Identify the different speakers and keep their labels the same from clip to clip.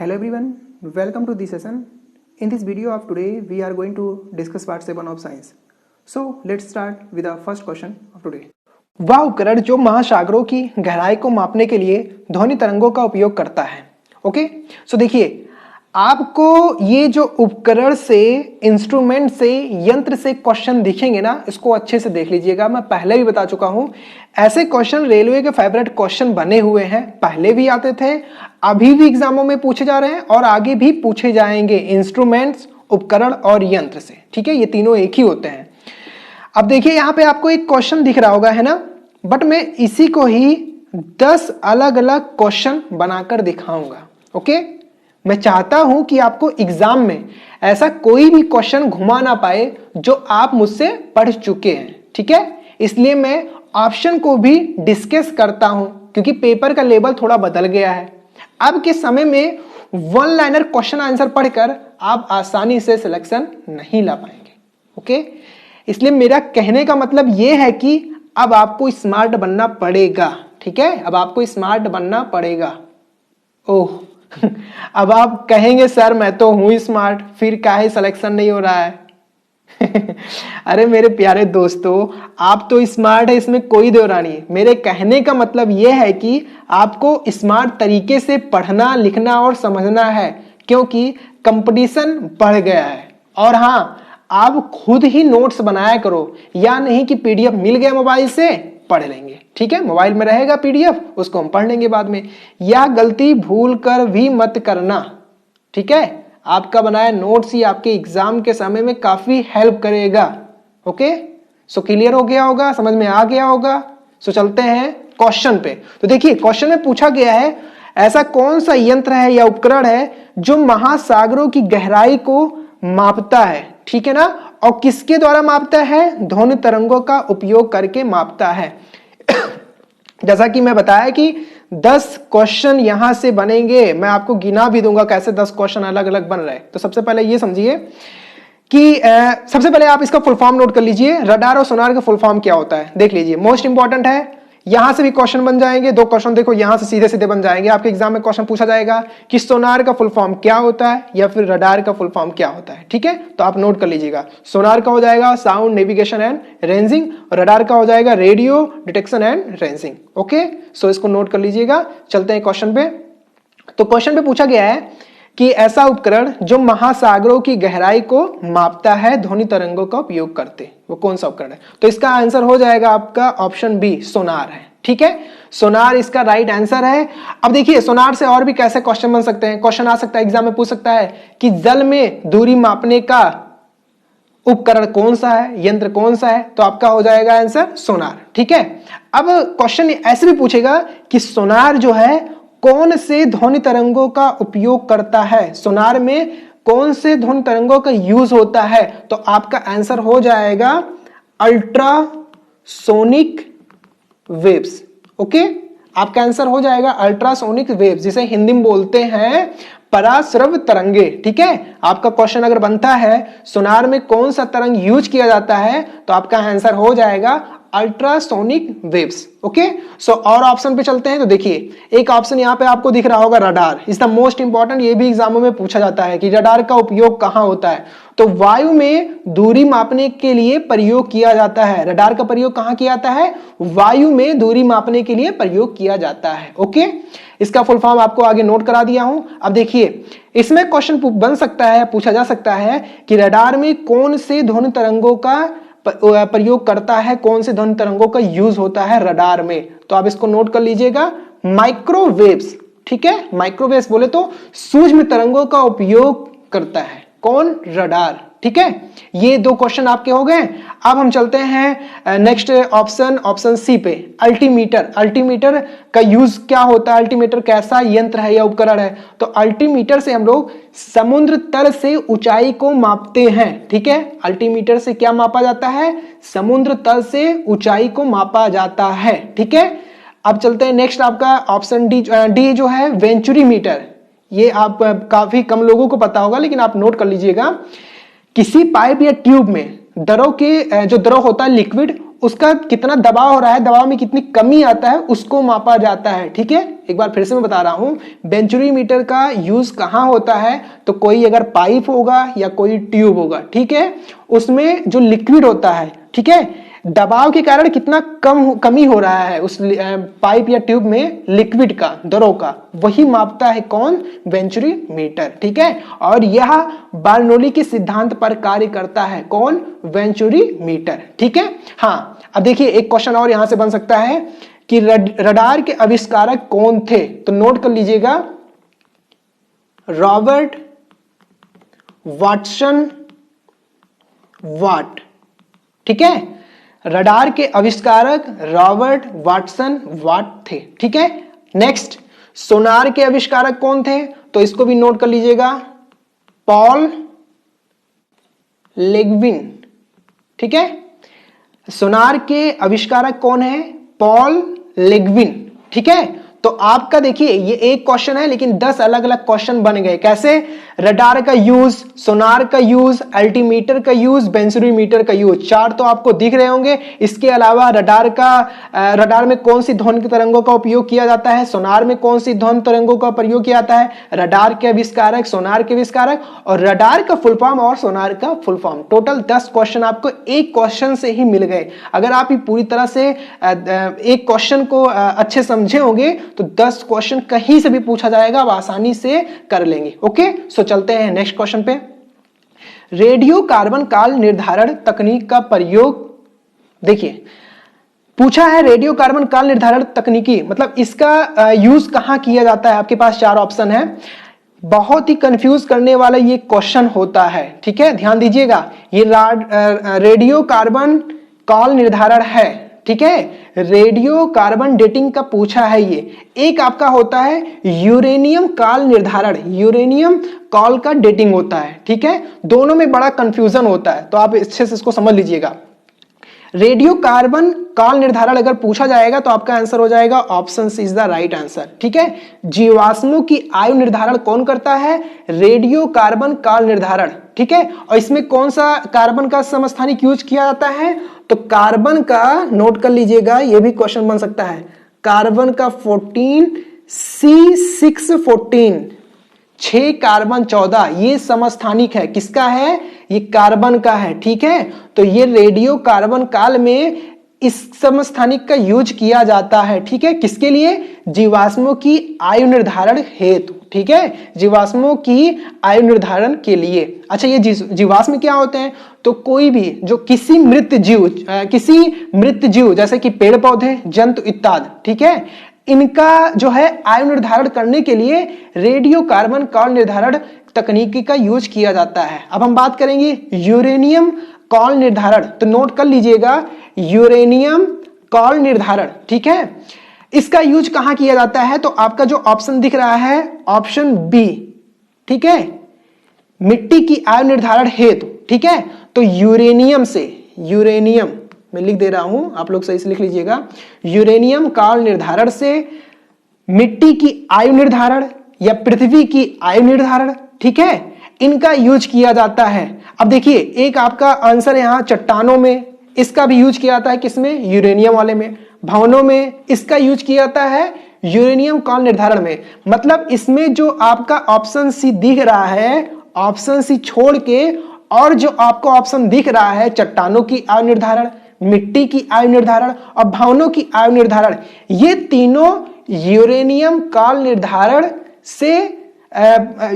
Speaker 1: Hello everyone, welcome to this session. In this video of today, we are going to discuss part 7 of science. So let's start with the first question of today.
Speaker 2: वह उपकरण जो महासागरों की गहराई को मापने के लिए ध्वनि तरंगों का उपयोग करता है। ओके, सो देखिए आपको ये जो उपकरण से, इंस्ट्रूमेंट से, यंत्र से क्वेश्चन दिखेंगे ना, इसको अच्छे से देख लीजिएगा। मैं पहले भी बता चुका हूं, ऐसे क्वेश्चन रेलवे के फेवरेट क्वेश्चन बने हुए हैं, पहले भी आते थे, अभी भी एग्जामों में पूछे जा रहे हैं और आगे भी पूछे जाएंगे। इंस्ट्रूमेंट्स, उपकरण और यंत्र से, ठीक है, ये तीनों एक ही होते हैं। अब देखिए यहां पे आपको एक क्वेश्चन दिख रहा होगा, है ना, बट मैं इसी को ही 10 अलग अलग क्वेश्चन बनाकर दिखाऊंगा। ओके, मैं चाहता हूं कि आपको एग्जाम में ऐसा कोई भी क्वेश्चन घुमा ना पाए जो आप मुझसे पढ़ चुके हैं, ठीक है। इसलिए मैं ऑप्शन को भी डिस्कस करता हूं, क्योंकि पेपर का लेवल थोड़ा बदल गया है। अब के समय में वन लाइनर क्वेश्चन आंसर पढ़कर आप आसानी से सिलेक्शन नहीं ला पाएंगे। ओके, इसलिए मेरा कहने का मतलब यह है कि अब आपको स्मार्ट बनना पड़ेगा, ठीक है, अब आपको स्मार्ट बनना पड़ेगा। ओह अब आप कहेंगे सर मैं तो हूं स्मार्ट, फिर काहे सिलेक्शन नहीं हो रहा है अरे मेरे प्यारे दोस्तों, आप तो स्मार्ट है, इसमें कोई दो रानी है। मेरे कहने का मतलब यह है कि आपको स्मार्ट तरीके से पढ़ना, लिखना और समझना है, क्योंकि कंपटीशन बढ़ गया है। और हाँ, आप खुद ही नोट्स बनाया करो, या नहीं कि पीडीएफ मिल गया मोबाइल से पढ़ लेंगे, ठीक है, मोबाइल में रहेगा पीडीएफ, उसको हम पढ़ लेंगे बाद में। यह गलती भूल कर भी मत करना, ठीक है। आपका बनाया नोट्स ही आपके एग्जाम के समय में काफी हेल्प करेगा। ओके, सो क्लियर हो गया होगा, समझ में आ गया होगा। सो चलते हैं क्वेश्चन पे। तो देखिए क्वेश्चन में पूछा गया है, ऐसा कौन सा यंत्र है या उपकरण है जो महासागरों की गहराई को मापता है, ठीक है ना, और किसके द्वारा मापता है? ध्वनि तरंगों का उपयोग करके मापता है जैसा कि मैं बताया कि 10 क्वेश्चन यहां से बनेंगे, मैं आपको गिना भी दूंगा कैसे 10 क्वेश्चन अलग अलग बन रहे हैं। तो सबसे पहले ये समझिए कि सबसे पहले आप इसका फुल फॉर्म नोट कर लीजिए। रडार और सोनार का फुल फॉर्म क्या होता है देख लीजिए, मोस्ट इंपॉर्टेंट है। यहां से भी क्वेश्चन बन जाएंगे, 2 क्वेश्चन देखो यहां से सीधे सीधे बन जाएंगे। आपके एग्जाम में क्वेश्चन पूछा जाएगा कि सोनार का फुल फॉर्म क्या होता है या फिर रडार का फुल फॉर्म क्या होता है, ठीक है। तो आप नोट कर लीजिएगा, सोनार का हो जाएगा साउंड नेविगेशन एंड रेंजिंग, और रडार का हो जाएगा radio detection and ranging. Okay, so इसको नोट कर लीजिएगा। चलते हैं क्वेश्चन पे। तो क्वेश्चन पे पूछा गया है कि ऐसा उपकरण जो महासागरों की गहराई को मापता है ध्वनि तरंगों का उपयोग करते, वो कौन सा उपकरण है? तो इसका आंसर हो जाएगा आपका ऑप्शन बी, सोनार है, ठीक है। सोनार इसका राइट आंसर है। अब देखिए सोनार से और भी कैसे क्वेश्चन बन सकते हैं। क्वेश्चन आ सकता है, एग्जाम में पूछ सकता है कि जल में दूरी मापने का उपकरण कौन सा है, यंत्र कौन सा है? तो आपका हो जाएगा आंसर सोनार, ठीक है। अब क्वेश्चन ऐसे भी पूछेगा कि सोनार जो है कौन से ध्वनि तरंगों का उपयोग करता है, सोनार में कौन से ध्वनि तरंगों का यूज होता है? तो आपका आंसर हो जाएगा अल्ट्रासोनिक वेव्स। ओके, आपका आंसर हो जाएगा अल्ट्रासोनिक वेव्स, जिसे हिंदी में बोलते हैं पराश्रव तरंगे, ठीक है। आपका क्वेश्चन अगर बनता है सोनार में कौन सा तरंग यूज किया जाता है, तो आपका आंसर हो जाएगा अल्ट्रासोनिक वेव्स। ओके, सो और ऑप्शन पे चलते हैं। तो देखिए एक ऑप्शन यहां पे आपको दिख रहा होगा, radar is the most important. ये भी एग्जामों में पूछा जाता है कि रडार का उपयोग कहां होता है। तो वायु में दूरी मापने के लिए प्रयोग किया जाता है। रडार का प्रयोग कहां किया जाता है? वायु में दूरी मापने के लिए प्रयोग किया जाता है। ओके, इसका फुल फॉर्म आपको आगे नोट करा दिया हूं। अब देखिए इसमें क्वेश्चन बन सकता है, पूछा जा सकता है कि रडार में कौन से ध्वनि तरंगों का प्रयोग करता है, कौन से ध्वनि तरंगों का यूज होता है रडार में? तो आप इसको नोट कर लीजिएगा, माइक्रोवेव्स, ठीक है। माइक्रोवेव्स बोले तो सूक्ष्म तरंगों का उपयोग करता है कौन? रडार, ठीक है। ये 2 क्वेश्चन आपके हो गए। अब हम चलते हैं नेक्स्ट ऑप्शन सी पे, अल्टीमीटर। अल्टीमीटर का यूज क्या होता है? अल्टीमीटर कैसा यंत्र है या उपकरण है? तो अल्टीमीटर से हम लोग समुद्र तल से ऊंचाई को मापते हैं, ठीक है। अल्टीमीटर से क्या मापा जाता है? समुद्र तल से ऊंचाई को मापा जाता है, ठीक है। अब चलते हैं नेक्स्ट, आपका ऑप्शन डी जो है वेंचुरीमीटर। ये आप काफी कम लोगों को पता होगा, लेकिन आप नोट कर लीजिएगा। किसी पाइप या ट्यूब में द्रव के जो द्रव होता है लिक्विड, उसका कितना दबाव हो रहा है, दबाव में कितनी कमी आता है, उसको मापा जाता है। ठीक है, एक बार फिर से मैं बता रहा हूं, बेंचुरीमीटर का यूज कहां होता है, तो कोई अगर पाइप होगा या कोई ट्यूब होगा, ठीक है, उसमें जो लिक्विड होता है, ठीक है, दबाव के कारण कितना कमी हो रहा है उस पाइप या ट्यूब में लिक्विड का, दरों का, वही मापता है कौन, वेंचुरीमीटर। ठीक है, और यह बर्नौली के सिद्धांत पर कार्य करता है, कौन, वेंचुरीमीटर। ठीक है, हाँ, अब देखिए एक क्वेश्चन और यहां से बन सकता है कि रडार के आविष्कारक कौन थे, तो नोट कर लीजिएगा, रॉबर्ट वाटसन वाट। ठीक है, रडार के आविष्कारक रॉबर्ट वाटसन वाट थे। ठीक है, नेक्स्ट, सोनार के आविष्कारक कौन थे, तो इसको भी नोट कर लीजिएगा, पॉल लेग्विन। ठीक है, सोनार के आविष्कारक कौन है, पॉल लेग्विन। ठीक है, तो आपका देखिए ये एक क्वेश्चन है लेकिन 10 अलग अलग क्वेश्चन बन गए। कैसे, रडार का यूज, सोनार का यूज, अल्टीमीटर का यूज, बेंचुरीमीटर का यूज, 4 तो आपको दिख रहे होंगे। इसके अलावा रडार में कौन सी ध्वनि तरंगों का उपयोग किया जाता है, सोनार में कौन सी ध्वनि तरंगों का प्रयोग किया जाता है, रडार के आविष्कारक, सोनार के आविष्कारक, और रडार का फुल फॉर्म और सोनार का फुल फॉर्म। टोटल 10 क्वेश्चन आपको एक क्वेश्चन से ही मिल गए। अगर आप पूरी तरह से एक क्वेश्चन को अच्छे समझे होंगे तो 10 क्वेश्चन कहीं से भी पूछा जाएगा, आप आसानी से कर लेंगे। ओके, सो चलते हैं नेक्स्ट क्वेश्चन पे। रेडियो कार्बन काल निर्धारण तकनीक का प्रयोग, देखिए पूछा है रेडियो कार्बन काल निर्धारण तकनीकी, मतलब इसका यूज कहां किया जाता है। आपके पास 4 ऑप्शन है। बहुत ही कंफ्यूज करने वाला ये क्वेश्चन होता है। ठीक है, ध्यान दीजिएगा, ये रेडियो कार्बन काल निर्धारण है। ठीक है, रेडियो कार्बन डेटिंग का पूछा है ये। एक आपका होता है यूरेनियम काल निर्धारण, यूरेनियम काल का डेटिंग होता है। ठीक है, दोनों में बड़ा कंफ्यूजन होता है, तो आप अच्छे से इसको समझ लीजिएगा। रेडियो कार्बन काल निर्धारण अगर पूछा जाएगा तो आपका आंसर हो जाएगा option C is the right answer. ठीक है, जीवाश्मों की आयु निर्धारण कौन करता है, रेडियो कार्बन काल निर्धारण। ठीक है, और इसमें कौन सा कार्बन का समस्थानिक यूज किया जाता है, तो कार्बन का, नोट कर लीजिएगा, यह भी क्वेश्चन बन सकता है, कार्बन का 14 C614, 6 कार्बन 14, ये समस्थानिक है, किसका है, ये कार्बन का है। ठीक है, तो ये रेडियो कार्बन काल में इस समस्थानिक का यूज किया जाता है। ठीक है, किसके लिए, जीवाश्मों की आयु निर्धारण हेतु। ठीक है, जीवाश्मों की आयु निर्धारण के लिए। अच्छा, ये जीवाश्म क्या होते हैं, तो कोई भी जो किसी मृत जीव जैसे कि पेड़ पौधे, जंतु इत्यादि, ठीक है, इनका जो है आयु निर्धारण करने के लिए रेडियो कार्बन काल निर्धारण तकनीकी का यूज किया जाता है। अब हम बात करेंगे यूरेनियम काल निर्धारण, तो नोट कर लीजिएगा, यूरेनियम काल निर्धारण। ठीक है, इसका यूज कहां किया जाता है, तो आपका जो ऑप्शन दिख रहा है ऑप्शन बी। ठीक है, मिट्टी की आयु निर्धारण हेतु। ठीक है, तो यूरेनियम से, यूरेनियम मैं लिख दे रहा हूं, आप लोग सही से लिख लीजिएगा, यूरेनियम काल निर्धारण से मिट्टी की आयु निर्धारण या पृथ्वी की आयु निर्धारण, ठीक है, इनका यूज किया जाता है। अब देखिए एक आपका आंसर यहां चट्टानों में इसका भी यूज किया जाता है, किसमें, यूरेनियम वाले में। भवनों में इसका यूज किया जाता है यूरेनियम काल निर्धारण में। मतलब इसमें जो आपका ऑप्शन सी दिख रहा है, ऑप्शन सी छोड़ के और जो आपको ऑप्शन दिख रहा है चट्टानों की आयु निर्धारण, मिट्टी की आयु निर्धारण और भवनों की आयु निर्धारण, ये तीनों यूरेनियम काल निर्धारण से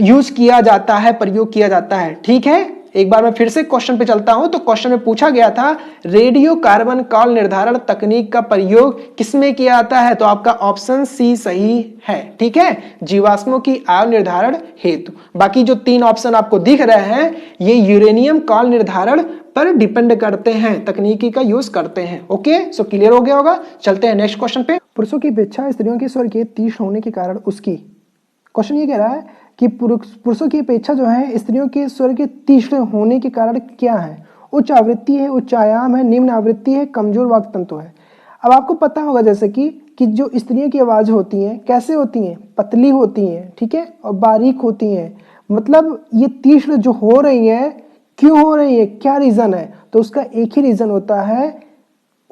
Speaker 2: यूज किया जाता है, प्रयोग किया जाता है। ठीक है, एक बार मैं फिर से क्वेश्चन पे चलता हूं। तो क्वेश्चन में पूछा गया था रेडियो कार्बन काल निर्धारण तकनीक का प्रयोग किसमें किया जाता है, तो आपका ऑप्शन सी सही है। ठीक है, जीवाश्मों की आयु निर्धारण हेतु। बाकी जो 3 ऑप्शन आपको दिख रहे हैं ये यूरेनियम काल निर्धारण पर डिपेंड करते हैं, तकनीकी का यूज करते हैं। ओके, सो क्लियर हो गया होगा। चलते हैं नेक्स्ट क्वेश्चन पे।
Speaker 1: पुरुषों की अपेक्षा स्त्रियों के स्वर के तीक्ष्ण होने के कारण उसकी, क्वेश्चन ये कह रहा है कि पुरुषों की अपेक्षा जो है स्त्रियों के स्वर के तीक्ष्ण होने के कारण क्या है, उच्च आवृत्ति है, उच्च आयाम है, निम्न आवृत्ति है, कमजोर वाक् तंतु है। अब आपको पता होगा जैसे कि जो स्त्रियों की आवाज होती हैं कैसे होती हैं, पतली होती हैं, ठीक है, और बारीक होती हैं। मतलब ये तीक्ष्ण जो हो रही है, क्यों हो रही है, क्या रीजन है, तो उसका एक ही रीजन होता है,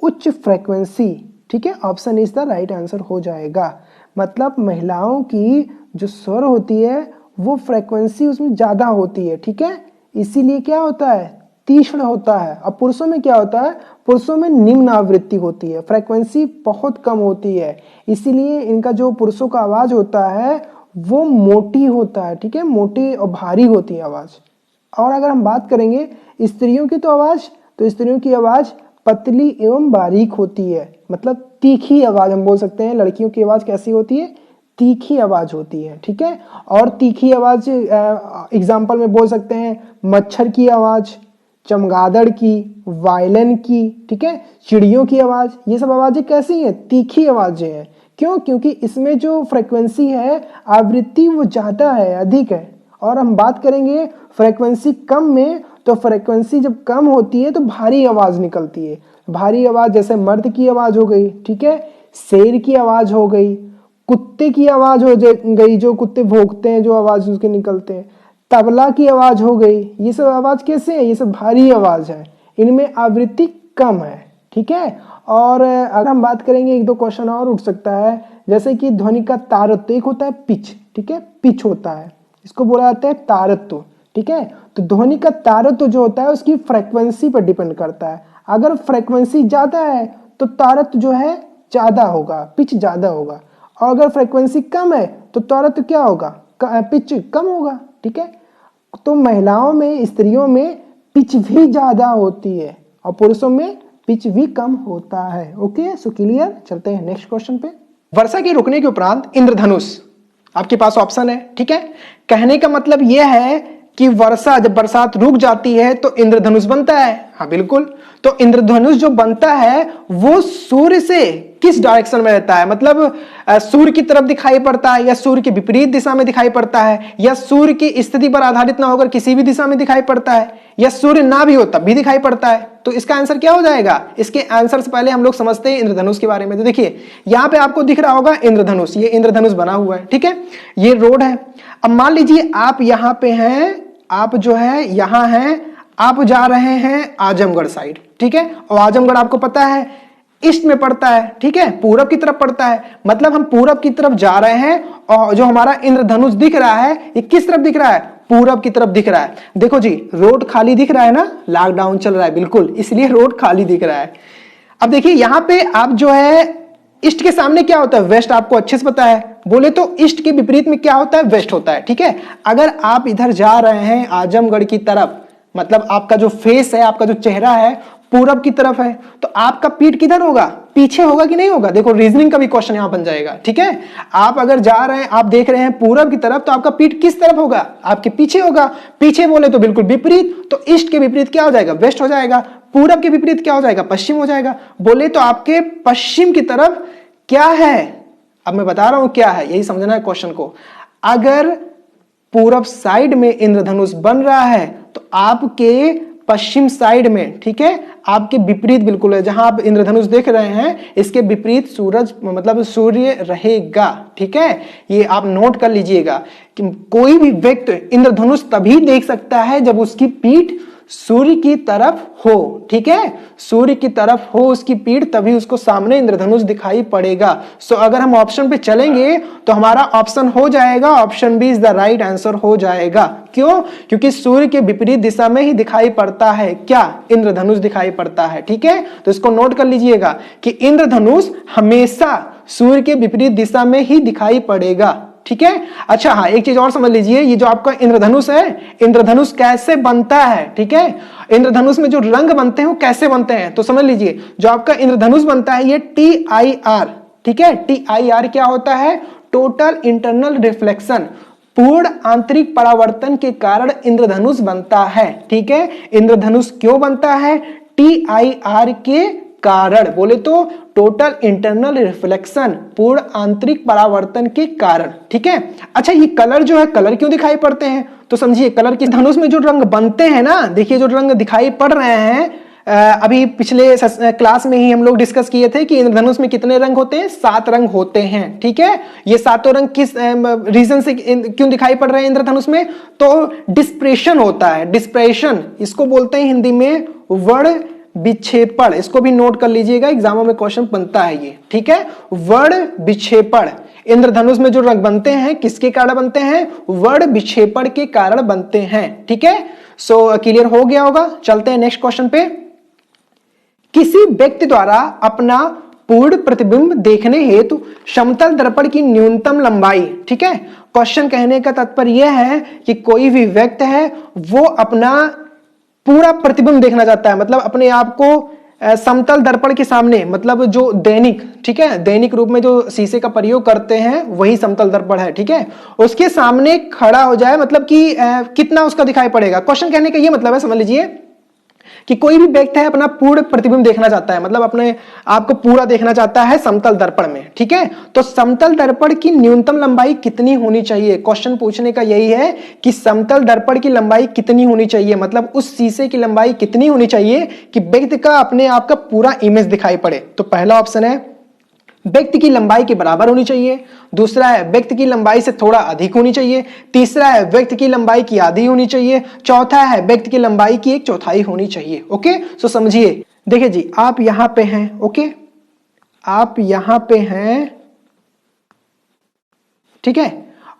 Speaker 1: उच्च फ्रीक्वेंसी, ठीक है, option is the right answer हो जाएगा। मतलब महिलाओं की जो स्वर होती है वो फ्रीक्वेंसी उसमें ज्यादा होती है, ठीक है, इसीलिए क्या होता है, तीक्ष्ण होता है। और पुरुषों में क्या होता है, पुरुषों में निम्न आवृत्ति होती है, फ्रीक्वेंसी बहुत कम होती है, इसीलिए इनका जो पुरुषों का आवाज होता है वो मोटी होता है, ठीक है, मोटी और भारी होती है आवाज। और अगर हम बात करेंगे स्त्रियों की तो आवाज, तो स्त्रियों की आवाज पतली एवं बारीक होती है, मतलब तीखी आवाज हम बोल सकते हैं। लड़कियों की आवाज कैसी होती है, तीखी आवाज होती है, ठीक है। और तीखी आवाज एग्जाम्पल में बोल सकते हैं मच्छर की आवाज, चमगादड़ की, वायलिन की, ठीक है, चिड़ियों की आवाज, ये सब आवाजें कैसी हैं, तीखी आवाजें हैं। क्यों, क्योंकि इसमें जो फ्रीक्वेंसी है, आवृत्ति वो ज्यादा है, अधिक है। और हम बात करेंगे फ्रीक्वेंसी कम में, तो फ्रीक्वेंसी जब कम होती है तो भारी आवाज निकलती है। भारी आवाज जैसे मर्द की आवाज हो गई, ठीक है, शेर की आवाज हो गई, कुत्ते की आवाज हो गई, जो कुत्ते भौंकते हैं जो आवाज उसके निकलते हैं, तबला की आवाज हो गई, ये सब आवाज कैसे है, ये सब भारी आवाज है, इनमें आवृत्ति कम है, ठीक है। और अगर हम बात करेंगे एक दो क्वेश्चन और उठ सकता है, जैसे कि ध्वनि का तारत्व, एक होता है पिच, ठीक है, पिच होता है, इसको बोला जाता है तारत्व, ठीक है। तो ध्वनि का तारत्व जो होता है उसकी फ्रीक्वेंसी पर डिपेंड करता है। अगर फ्रीक्वेंसी ज्यादा है तो तारत्व जो है ज्यादा होगा, पिच ज्यादा होगा, और अगर फ्रीक्वेंसी कम है तो तारत्व क्या होगा, पिच कम होगा, ठीक है। तो महिलाओं में, स्त्रियों में पिच भी ज्यादा होती है और पुरुषों में पिच भी कम होता है। Okay, so clear. चलते हैं नेक्स्ट क्वेश्चन पे।
Speaker 2: वर्षा के रुकने के उपरांत इंद्रधनुष आपके पास ऑप्शन है, ठीक है। कहने का मतलब यह है कि वर्षा, जब बरसात रुक जाती है तो इंद्रधनुष बनता है। हाँ बिल्कुल, तो इंद्रधनुष जो बनता है वो सूर्य से किस डायरेक्शन में रहता है, मतलब सूर्य की तरफ दिखाई पड़ता है, या सूर्य के विपरीत दिशा में दिखाई पड़ता है, या सूर्य की स्थिति पर आधारित ना होकर किसी भी दिशा में दिखाई पड़ता है, या सूर्य ना भी हो तब भी दिखाई पड़ता है। तो इसका आंसर क्या हो जाएगा, इसके आंसर से पहले हम लोग समझते हैं इंद्रधनुष के बारे में। तो देखिए यहां पे आपको दिख रहा होगा इंद्रधनुष, ये इंद्रधनुष बना हुआ है, ठीक है, ये रोड है। अब मान लीजिए आप यहां पे हैं, आप जो है यहां हैं, आप जा रहे हैं आजमगढ़ साइड, ठीक है, और आजमगढ़ आपको पता है ईस्ट में पड़ता है, ठीक है, पूरब की तरफ पड़ता है, मतलब हम पूरब की तरफ जा रहे हैं, और जो हमारा इंद्रधनुष दिख रहा है ये किस तरफ दिख रहा है, पूरब की तरफ दिख रहा है। देखो जी रोड खाली दिख रहा है ना, लॉकडाउन चल रहा है बिल्कुल, इसलिए रोड खाली दिख रहा है। अब देखिए यहां पे आप जो है ईस्ट के सामने क्या होता है, वेस्ट, आपको अच्छे से पता है, बोले तो ईस्ट के विपरीत में क्या होता है, वेस्ट होता है, ठीक है। अगर आप इधर जा रहे हैं आजमगढ़ की तरफ, मतलब आपका जो फेस है, आपका जो चेहरा है पूरब की तरफ है, तो आपका पीठ किधर होगा, पीछे होगा कि नहीं होगा। देखो रीजनिंग का भी क्वेश्चन यहां बन जाएगा, ठीक है। आप अगर जा रहे हैं, आप देख रहे हैं पूरब की तरफ, तो आपका पीठ किस तरफ होगा, आपके पीछे होगा। पीछे बोले तो बिल्कुल विपरीत, तो ईस्ट के विपरीत क्या हो जाएगा, वेस्ट हो जाएगा। पूरब के विपरीत क्या हो जाएगा, पश्चिम हो जाएगा। बोले तो आपके पश्चिम की तरफ क्या है, अब मैं बता रहा हूं क्या है, यही समझना है क्वेश्चन को। अगर पूरब साइड में इंद्रधनुष बन रहा है तो आपके पश्चिम साइड में, ठीक है, आपके विपरीत बिल्कुल है, जहां आप इंद्रधनुष देख रहे हैं इसके विपरीत सूरज, मतलब सूर्य रहेगा, ठीक है। ये आप नोट कर लीजिएगा कि कोई भी व्यक्ति इंद्रधनुष तभी देख सकता है जब उसकी पीठ सूर्य की तरफ हो, ठीक है, सूर्य की तरफ हो उसकी पीठ, तभी उसको सामने इंद्रधनुष दिखाई पड़ेगा। सो अगर हम ऑप्शन पे चलेंगे तो हमारा ऑप्शन हो जाएगा, option B is the right answer हो जाएगा। क्यों, क्योंकि सूर्य के विपरीत दिशा में ही दिखाई पड़ता है क्या, इंद्रधनुष दिखाई पड़ता है, ठीक है। तो इसको नोट कर लीजिएगा कि इंद्रधनुष हमेशा सूर्य के विपरीत दिशा में ही दिखाई पड़ेगा, ठीक है। अच्छा हाँ, एक चीज और समझ लीजिए, ये जो आपका इंद्रधनुष है, इंद्रधनुष कैसे बनता है, ठीक है। इंद्रधनुष में जो रंग बनते हैं वो कैसे बनते हैं, तो समझ लीजिए जो आपका इंद्रधनुष बनता है ये TIR, ठीक है। TIR क्या होता है, टोटल इंटरनल रिफ्लेक्शन, पूर्ण आंतरिक परावर्तन के कारण इंद्रधनुष बनता है, ठीक है। इंद्रधनुष क्यों बनता है, TIR के कारण, बोले तो टोटल इंटरनल रिफ्लेक्शन, पूर्ण आंतरिक परावर्तन के कारण, ठीक है। अच्छा ये कलर जो है, कलर क्यों दिखाई पड़ते हैं, तो समझिए कलर की, धनुष में जो रंग बनते हैं ना, देखिए जो रंग दिखाई पड़ रहे हैं, अभी पिछले क्लास में ही हम लोग डिस्कस किए थे कि इंद्रधनुष में कितने रंग होते हैं, 7 रंग होते हैं, ठीक है। ये सातों रंग किस रीजन से क्यों दिखाई पड़ रहे हैं इंद्रधनुष में, तो डिस्प्रेशन होता है, डिस्प्रेशन इसको बोलते हैं हिंदी में वर्ण विक्षेपण, इसको भी नोट कर लीजिएगा, एग्जामों में क्वेश्चन बनता है ये, ठीक है। वर्ण विक्षेपण, इंद्रधनुष में जो रंग बनते हैं किसके कारण बनते हैं? वर्ण विक्षेपण के कारण बनते हैं, ठीक है। सो क्लियर हो गया होगा। चलते हैं नेक्स्ट क्वेश्चन पे। किसी व्यक्ति द्वारा अपना पूर्ण प्रतिबिंब देखने हेतु समतल दर्पण की न्यूनतम लंबाई, ठीक है। क्वेश्चन कहने का तात्पर्य यह है कि कोई भी व्यक्ति है वो अपना पूरा प्रतिबिंब देखना चाहता है, मतलब अपने आप को समतल दर्पण के सामने, मतलब जो दैनिक, ठीक है, दैनिक रूप में जो शीशे का प्रयोग करते हैं वही समतल दर्पण है, ठीक है। उसके सामने खड़ा हो जाए, मतलब कि कितना उसका दिखाई पड़ेगा। क्वेश्चन कहने का ये मतलब है, समझ लीजिए कि कोई भी व्यक्ति है अपना पूर्ण प्रतिबिंब देखना चाहता है, मतलब अपने आप को पूरा देखना चाहता है समतल दर्पण में, ठीक है। तो समतल दर्पण की न्यूनतम लंबाई कितनी होनी चाहिए? क्वेश्चन पूछने का यही है कि समतल दर्पण की लंबाई कितनी होनी चाहिए, मतलब उस शीशे की लंबाई कितनी होनी चाहिए कि व्यक्ति का अपने आप का पूरा इमेज दिखाई पड़े। तो पहला ऑप्शन है व्यक्ति की लंबाई के बराबर होनी चाहिए, दूसरा है व्यक्ति की लंबाई से थोड़ा अधिक होनी चाहिए, तीसरा है व्यक्ति की लंबाई की आधी होनी चाहिए, चौथा है व्यक्ति की लंबाई की 1/4 होनी चाहिए। ओके, सो समझिए, देखिए जी, आप यहां पे हैं, ओके, आप यहां पे हैं, ठीक है,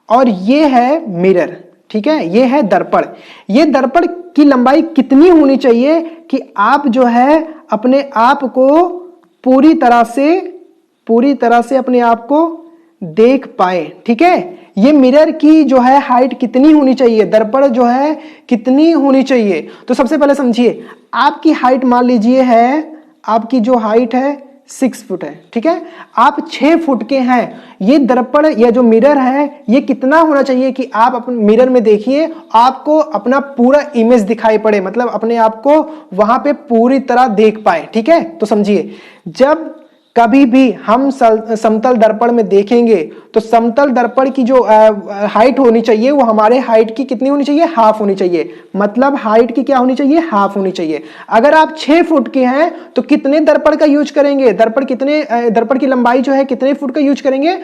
Speaker 2: और ये है मिरर, ठीक है, ये है दर्पण। ये दर्पण की लंबाई कितनी होनी चाहिए कि आप जो है अपने आप को पूरी तरह से अपने आप को देख पाए, ठीक है। ये मिरर की जो है हाइट कितनी होनी चाहिए, दर्पण जो है कितनी होनी चाहिए? तो सबसे पहले समझिए, आपकी हाइट मान लीजिए है, आपकी जो हाइट है 6 फुट है, ठीक है, आप 6 फुट के हैं। ये दर्पण या जो मिरर है ये कितना होना चाहिए कि आप अपने मिरर में देखिए, आपको अपना पूरा इमेज दिखाई पड़े, मतलब अपने आप को वहां पे पूरी तरह देख पाए, ठीक है। तो समझिए, जब कभी भी हम समतल दर्पण में देखेंगे तो समतल दर्पण की जो हाइट होनी चाहिए वो हमारे हाइट की कितनी होनी चाहिए? हाफ होनी चाहिए, मतलब हाइट की क्या होनी चाहिए? हाफ होनी चाहिए। अगर आप 6 फुट के हैं तो कितने दर्पण का यूज करेंगे? दर्पण की लंबाई जो है कितने फुट का यूज करेंगे?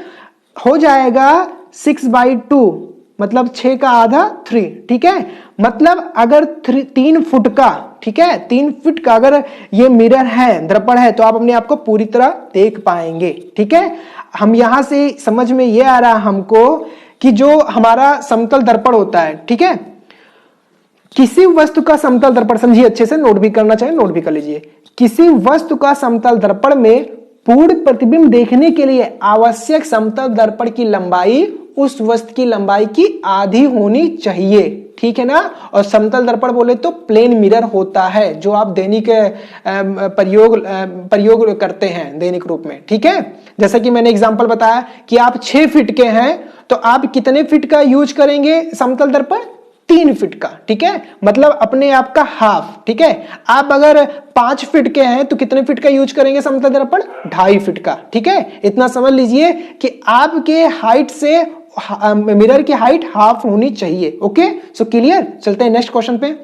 Speaker 2: हो जाएगा 6/2, मतलब 6 का आधा 3, ठीक है। मतलब अगर 3 फुट का, ठीक है, 3 फुट का अगर ये मिरर है, दर्पण है, तो आप अपने आप को पूरी तरह देख पाएंगे, ठीक है। हम यहां से समझ में ये आ रहा है हमको कि जो हमारा समतल दर्पण होता है, ठीक है, किसी वस्तु का समतल दर्पण, समझिए अच्छे से, नोट भी करना चाहिए, नोट भी कर लीजिए। किसी वस्तु का समतल दर्पण में पूर्ण प्रतिबिंब देखने के लिए आवश्यक समतल दर्पण की लंबाई उस वस्तु की लंबाई की आधी होनी चाहिए, ठीक है ना। और समतल दर्पण बोले तो प्लेन मिरर होता है, जो आप दैनिक प्रयोग करते हैं दैनिक रूप में, ठीक है। जैसा कि मैंने एग्जांपल बताया कि आप 6 फीट के हैं तो आप कितने फीट का यूज करेंगे समतल दर्पण? 3 फीट का, ठीक है, मतलब अपने आप का हाफ, ठीक है। आप अगर 5 फीट के हैं तो कितने फीट का यूज करेंगे समतल दर्पण? 2.5 फीट का, ठीक है। इतना समझ लीजिए कि आपके हाइट से मिरर की हाइट हाफ होनी चाहिए। Okay, so clear. चलते हैं नेक्स्ट क्वेश्चन पे।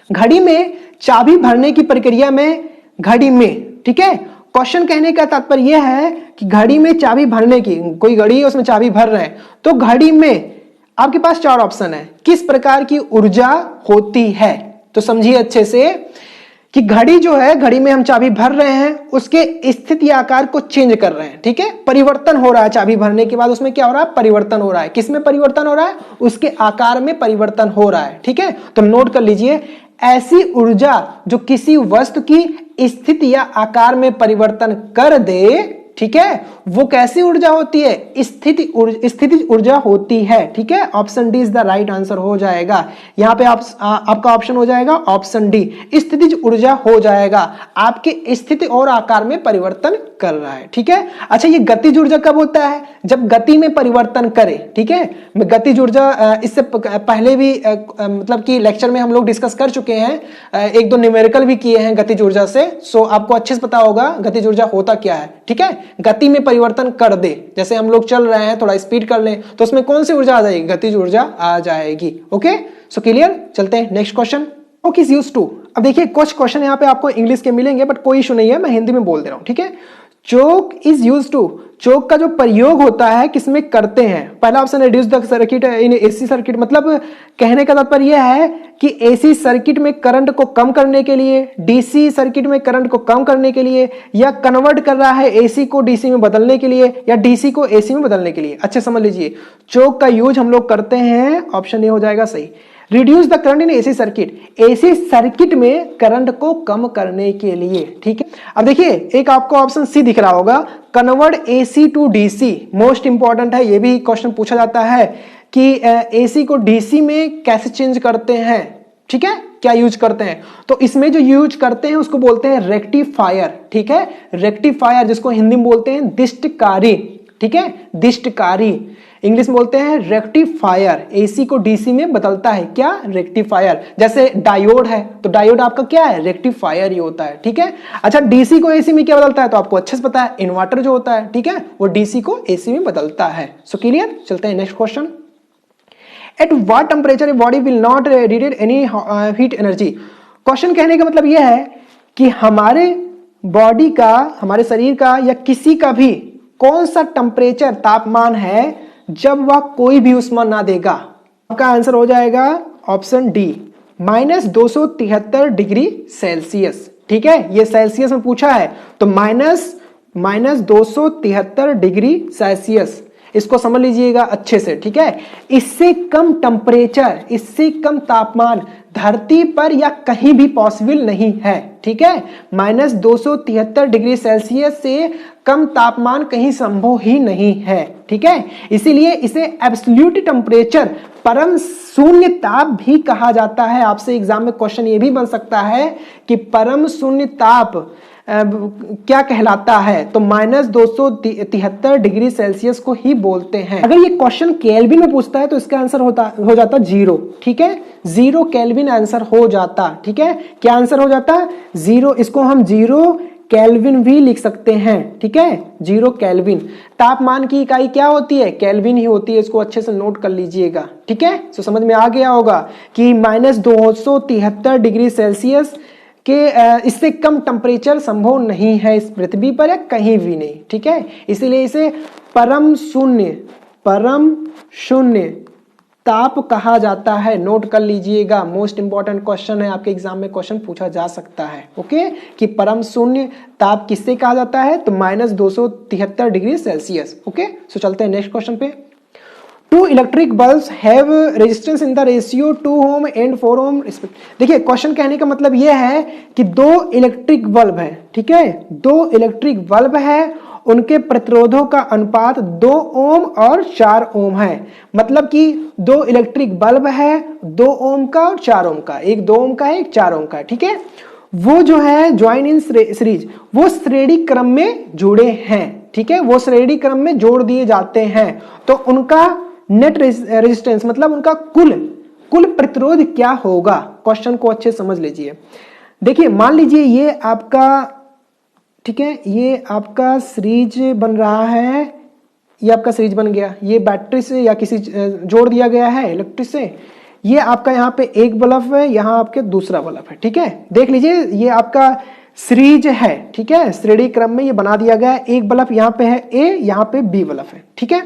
Speaker 2: घड़ी में चाबी भरने की प्रक्रिया में, घड़ी में, ठीक है, क्वेश्चन कहने का तात्पर्य यह है कि घड़ी में चाबी भरने की, कोई घड़ी है उसमें चाबी भर रहे हैं, तो घड़ी में आपके पास 4 ऑप्शन है, किस प्रकार की ऊर्जा होती है। तो समझिए अच्छे से कि घड़ी जो है, घड़ी में हम चाबी भर रहे हैं, उसके स्थिति आकार को चेंज कर रहे हैं, ठीक है, परिवर्तन हो रहा है। चाबी भरने के बाद उसमें क्या हो रहा है? परिवर्तन हो रहा है। किसमें परिवर्तन हो रहा है? उसके आकार में परिवर्तन हो रहा है, ठीक है। तो नोट कर लीजिए, ऐसी ऊर्जा जो किसी वस्तु की स्थिति या आकार में परिवर्तन कर दे, ठीक है, वो कैसी ऊर्जा होती है? स्थितिज ऊर्जा होती है, ठीक है। Option D is the right answer हो जाएगा। यहां पे आपका ऑप्शन हो जाएगा ऑप्शन डी, स्थितिज ऊर्जा हो जाएगा, आपके स्थिति और आकार में परिवर्तन कर रहा है, ठीक है। अच्छा, ये गतिज ऊर्जा कब होता है? जब गति में परिवर्तन करे, ठीक है। गतिज ऊर्जा इससे पहले भी मतलब कि लेक्चर में हम लोग डिस्कस कर चुके हैं, 1-2 न्यूमेरिकल भी किए हैं गतिज ऊर्जा से, सो आपको अच्छे से पता होगा गतिज ऊर्जा होता क्या है, ठीक है। गति में परिवर्तन कर दे, जैसे हम लोग चल रहे हैं, थोड़ा स्पीड कर लें तो उसमें कौन सी ऊर्जा आ जाएगी? गतिज ऊर्जा आ जाएगी। Okay, so clear. चलते हैं next question. Chalk is used to, अब देखिए कुछ क्वेश्चन यहाँ पे आपको इंग्लिश के मिलेंगे, बट कोई इशू नहीं है, मैं हिंदी में बोल दे रहा हूं, ठीक है। चोक इज यूज्ड टू, चोक का जो प्रयोग होता है किसमें करते हैं, पहला option reduce the circuit in AC circuit, मतलब कहने का तात्पर्य यह है कि एसी सर्किट में करंट को कम करने के लिए, डीसी सर्किट में करंट को कम करने के लिए, या कन्वर्ट कर रहा है एसी को डीसी में बदलने के लिए, या डीसी को एसी में बदलने के लिए। अच्छे समझ लीजिए, चोक का यूज हम लोग करते हैं, ऑप्शन ए हो जाएगा सही। Reduce the current in AC circuit, AC circuit में करंट को कम करने के लिए, ठीक है। अब देखिए एक आपको ऑप्शन सी दिख रहा होगा, convert AC to DC, most important है, ये भी क्वेश्चन पूछा जाता है कि एसी को डीसी में कैसे चेंज करते हैं, ठीक है, क्या यूज करते हैं। तो इसमें जो यूज करते हैं उसको बोलते हैं रेक्टिफायर, ठीक है, रेक्टिफायर जिसको हिंदी में बोलते हैं दिष्टकारी, ठीक है, दिष्टकारी, इंग्लिश में बोलते हैं रेक्टिफायर। एसी को डीसी में बदलता है क्या, रेक्टिफायर। जैसे डायोड है तो डायोड आपका क्या है, रेक्टिफायर ही होता है, ठीक है। अच्छा, डीसी को एसी में क्या बदलता है, तो आपको अच्छे से पता है, इन्वर्टर जो होता है, ठीक है, वो डीसी को एसी में बदलता है। सो क्लियर, चलते हैं next question. At what temperature body will not radiate any heat energy. Question कहने का मतलब यह है कि हमारे बॉडी का, हमारे शरीर का या किसी का भी कौन सा टेम्परेचर, तापमान है जब वह कोई भी उष्मा ना देगा। आपका आंसर हो जाएगा ऑप्शन डी, -273 डिग्री सेल्सियस, ठीक है, ये सेल्सियस में पूछा है तो माइनस 273 डिग्री सेल्सियस, इसको समझ लीजिएगा अच्छे से, ठीक है। इससे कम टेम्परेचर, इससे कम तापमान धरती पर या कहीं भी पॉसिबल नहीं है, ठीक है। -273 डिग्री सेल्सियस से कम तापमान कहीं संभव ही नहीं है, ठीक है। इसीलिए इसे एब्सोल्यूट टेम्परेचर, परम शून्य ताप भी कहा जाता है। आपसे एग्जाम में क्वेश्चन ये भी बन सकता है कि परम शून्य ताप क्या कहलाता है, तो -273 डिग्री सेल्सियस को ही बोलते हैं। अगर ये क्वेश्चन केल्विन में पूछता है तो इसका आंसर हो जाता 0, ठीक है, 0 केल्विन आंसर हो जाता, ठीक है। क्या आंसर हो जाता, 0, इसको हम 0 केल्विन भी लिख सकते हैं, ठीक है, 0 केल्विन। तापमान की इकाई क्या होती है, केल्विन ही होती है, इसको अच्छे से नोट कर लीजिएगा, ठीक है। तो समझ में आ गया होगा कि -273 डिग्री सेल्सियस के इससे कम टेम्परेचर संभव नहीं है इस पृथ्वी पर या कहीं भी नहीं, ठीक है। इसीलिए इसे परम शून्य ताप कहा जाता है, नोट कर लीजिएगा। मोस्ट इंपॉर्टेंट क्वेश्चन है, आपके एग्जाम में क्वेश्चन पूछा जा सकता है, ओके, कि परम शून्य ताप किससे कहा जाता है, तो -273 डिग्री सेल्सियस, ओके। सो चलते हैं नेक्स्ट क्वेश्चन पे। 2 electric bulbs have resistance in the ratio 2 ohm and 4 ओम। देखिए क्वेश्चन कहने का मतलब यह है कि 2 इलेक्ट्रिक बल्ब है, ठीक है, 2 इलेक्ट्रिक बल्ब है, उनके प्रतिरोधों का अनुपात 2 ओम और 4 ओम है। मतलब कि 2 इलेक्ट्रिक बल्ब है, 2 ओम का और 4 ओम का, एक 2 ओम का है, एक 4 ओम का, ठीक है। वो जो है ज्वाइन इन सीरीज, वो श्रेणी क्रम में जुड़े हैं, ठीक है, वो श्रेणी क्रम में जोड़ दिए जाते हैं। तो उनका नेट रेजिस्टेंस मतलब उनका कुल प्रतिरोध क्या होगा, क्वेश्चन को अच्छे समझ लीजिए। देखिए मान लीजिए ये आपका, ठीक है, ये आपका सीरीज बन रहा है, ये आपका सीरीज बन गया, ये बैटरी से या किसी जोड़ दिया गया है इलेक्ट्रिक से, ये आपका यहाँ पे एक बल्ब है, यहाँ आपके दूसरा बल्ब है, ठीक है। देख लीजिए ये आपका सीरीज है, ठीक है, श्रेणी क्रम में ये बना दिया गया है, एक बल्ब यहाँ पे है ए, यहाँ पे बी बल्ब है, ठीक है।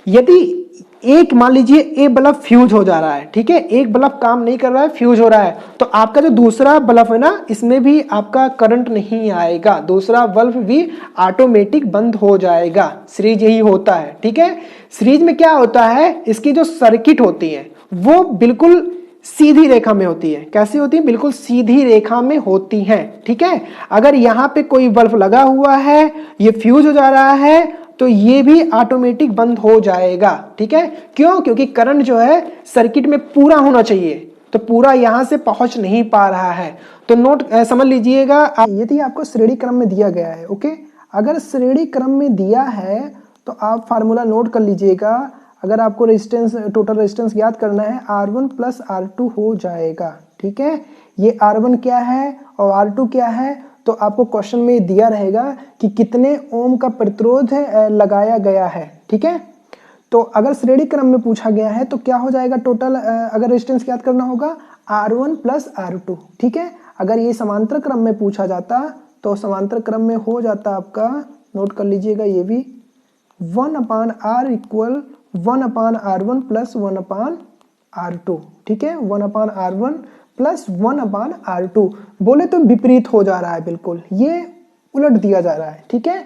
Speaker 2: यदि एक मान लीजिए ए बल्ब फ्यूज हो जा रहा है, ठीक है, एक बल्ब काम नहीं कर रहा है, फ्यूज हो रहा है, तो आपका जो दूसरा बल्ब है ना, इसमें भी आपका करंट नहीं आएगा, दूसरा बल्ब भी ऑटोमेटिक बंद हो जाएगा। सीरीज यही होता है, ठीक है। सीरीज में क्या होता है, इसकी जो सर्किट होती है वो बिल्कुल सीधी रेखा में होती है। कैसी होती है, बिल्कुल सीधी रेखा में होती है, ठीक है। अगर यहाँ पे कोई बल्ब लगा हुआ है, ये फ्यूज हो जा रहा है, तो ये भी ऑटोमेटिक बंद हो जाएगा, ठीक है। क्यों, क्योंकि करंट जो है सर्किट में पूरा होना चाहिए, तो पूरा यहां से पहुंच नहीं पा रहा है। तो नोट समझ लीजिएगा,
Speaker 1: यदि आपको श्रेणी क्रम में दिया गया है, ओके, अगर श्रेणी क्रम में दिया है तो आप फार्मूला नोट कर लीजिएगा। अगर आपको रेजिस्टेंस, टोटल रेजिस्टेंस ज्ञात करना है, R1 + R2 हो जाएगा, ठीक है। ये R1 क्या है और R2 क्या है, तो आपको क्वेश्चन में दिया रहेगा कि कितने ओम का प्रतिरोध लगाया गया है, ठीक है। तो अगर श्रेणी क्रम में पूछा गया है तो क्या हो जाएगा टोटल, अगर रेजिस्टेंस याद करना होगा R1 + R2, ठीक है। अगर ये समांतर क्रम में पूछा जाता तो समांतर क्रम में हो जाता आपका, नोट कर लीजिएगा ये भी, 1/r equal 1/r1 plus 1/r2, ठीक है, 1/r1 प्लस 1/r2। बोले तो विपरीत हो जा रहा है, बिल्कुल ये उलट दिया जा रहा है, ठीक है।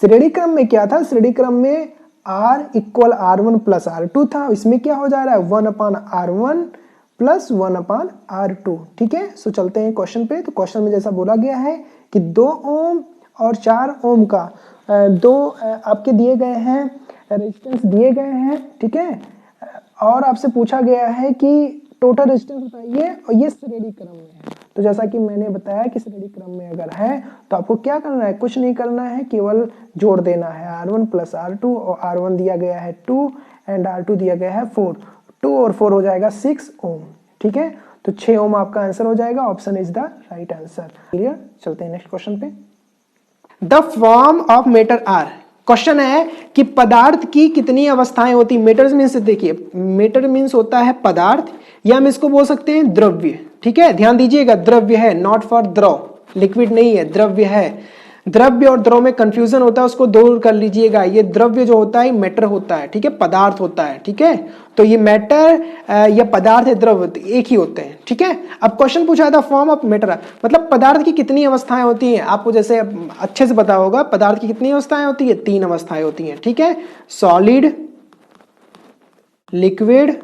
Speaker 1: श्रेणी क्रम में क्या था, श्रेणी क्रम में r equal r1 plus r2 था, इसमें क्या हो जा रहा है 1/r1 प्लस 1/r2, ठीक है। सो चलते हैं क्वेश्चन पे। तो क्वेश्चन में जैसा बोला गया है कि 2 ओम और 4 ओम का दो आपके दिए गए हैं, रेजिस्टेंस दिए गए हैं, ठीक है, और आपसे पूछा गया है कि टोटल रेजिस्टेंस बताइए, और ये श्रेणी क्रम में है। तो जैसा कि मैंने बताया कि श्रेणी क्रम में अगर है तो आपको क्या करना है, कुछ नहीं करना है, केवल जोड़ देना है r1 प्लस r2, और r1 दिया गया है 2 एंड r2 दिया गया है 4, 2 और 4 हो जाएगा 6 ओम, ठीक है। तो 6 ओम आपका आंसर हो जाएगा, option is the right answer. Clear, चलते हैं नेक्स्ट क्वेश्चन पे।
Speaker 2: The form of matter are, question है कि पदार्थ की कितनी अवस्थाएं होती। मैटर मीन्स, देखिए मैटर मीन्स होता है पदार्थ, या हम इसको बोल सकते हैं द्रव्य, ठीक है। ध्यान दीजिएगा, द्रव्य है, नॉट फॉर द्रव, लिक्विड नहीं है, द्रव्य है। द्रव्य और द्रव में कंफ्यूजन होता है, उसको दूर कर लीजिएगा। ये द्रव्य जो होता है मैटर होता है, ठीक है, पदार्थ होता है, ठीक है। तो ये मैटर या पदार्थ है, द्रव्य एक ही होते हैं, ठीक है। अब क्वेश्चन पूछा था फॉर्म ऑफ मैटर, मतलब पदार्थ की कितनी अवस्थाएं होती हैं। आपको जैसे अच्छे से पता होगा पदार्थ की कितनी अवस्थाएं होती है, 3 अवस्थाएं होती हैं, ठीक है। सॉलिड, लिक्विड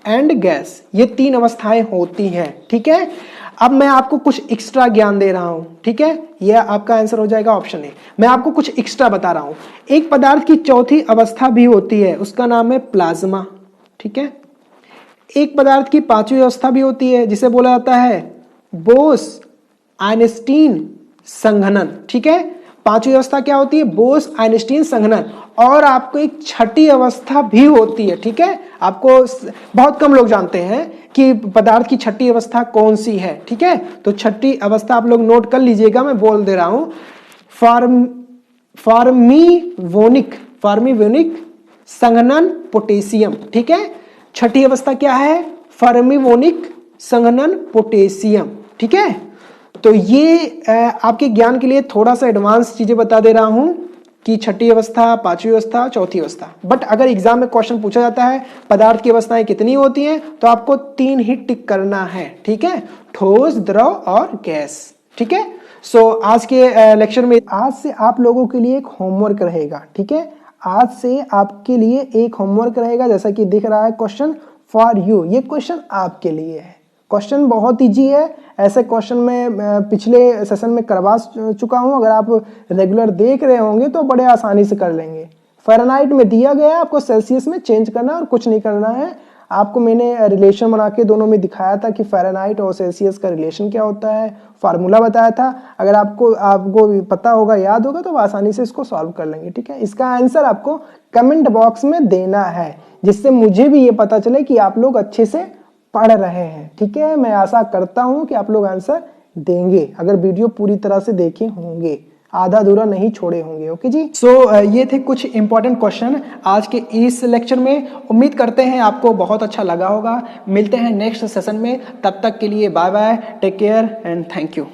Speaker 2: एंड गैस, ये 3 अवस्थाएं होती हैं, ठीक है। अब मैं आपको कुछ एक्स्ट्रा ज्ञान दे रहा हूं, ठीक है, यह आपका आंसर हो जाएगा ऑप्शन ए। मैं आपको कुछ एक्स्ट्रा बता रहा हूं। एक पदार्थ की चौथी अवस्था भी होती है, उसका नाम है प्लाज्मा, ठीक है। एक पदार्थ की 5वीं अवस्था भी होती है, जिसे बोला जाता है बोस आइंस्टीन संघनन, ठीक है। 5वीं अवस्था क्या होती है, बोस आइंस्टीन संघनन। और आपको एक 6ठी अवस्था भी होती है, ठीक है। आपको बहुत कम लोग जानते हैं कि पदार्थ की 6ठी अवस्था कौन सी है, ठीक है। तो 6ठी अवस्था आप लोग नोट कर लीजिएगा, मैं बोल दे रहा हूं, फर्मिवोनिक संघनन पोटेशियम, ठीक है। 6ठी अवस्था क्या है, फर्मिवोनिक संघनन पोटेशियम, ठीक है। तो ये आपके ज्ञान के लिए थोड़ा सा एडवांस चीजें बता दे रहा हूं कि 6ठी अवस्था, 5वीं अवस्था, 4थी अवस्था। बट अगर एग्जाम में क्वेश्चन पूछा जाता है पदार्थ की अवस्थाएं कितनी होती हैं, तो आपको 3 ही टिक करना है, ठीक है, ठोस, द्रव और गैस, ठीक है। सो आज के लेक्चर में, आज से आप लोगों के लिए एक होमवर्क रहेगा, ठीक है। आज से आपके लिए एक होमवर्क रहेगा, जैसा कि दिख रहा है क्वेश्चन फॉर यू, ये क्वेश्चन आपके लिए है। क्वेश्चन बहुत इजी है, ऐसे क्वेश्चन में पिछले सेशन में करवा चुका हूं। अगर आप रेगुलर देख रहे होंगे तो बड़े आसानी से कर लेंगे। फ़ारेनहाइट में दिया गया है, आपको सेल्सियस में चेंज करना है और कुछ नहीं करना है। आपको मैंने रिलेशन बना के दोनों में दिखाया था कि फ़ारेनहाइट और सेल्सियस का रिलेशन क्या होता है, फार्मूला बताया था। अगर आपको पता होगा, याद होगा, तो आसानी से इसको सॉल्व कर लेंगे, ठीक है। इसका आंसर आपको कमेंट बॉक्स में देना है, जिससे मुझे भी ये पता चले कि आप लोग अच्छे से पढ़ रहे हैं, ठीक है। मैं आशा करता हूं कि आप लोग आंसर देंगे, अगर वीडियो पूरी तरह से देखे होंगे, आधा अधूरा नहीं छोड़े होंगे। ओके जी। सो ये थे कुछ इंपॉर्टेंट क्वेश्चन आज के इस लेक्चर में। उम्मीद करते हैं आपको बहुत अच्छा लगा होगा। मिलते हैं नेक्स्ट सेशन में, तब तक के लिए bye bye, take care and thank you.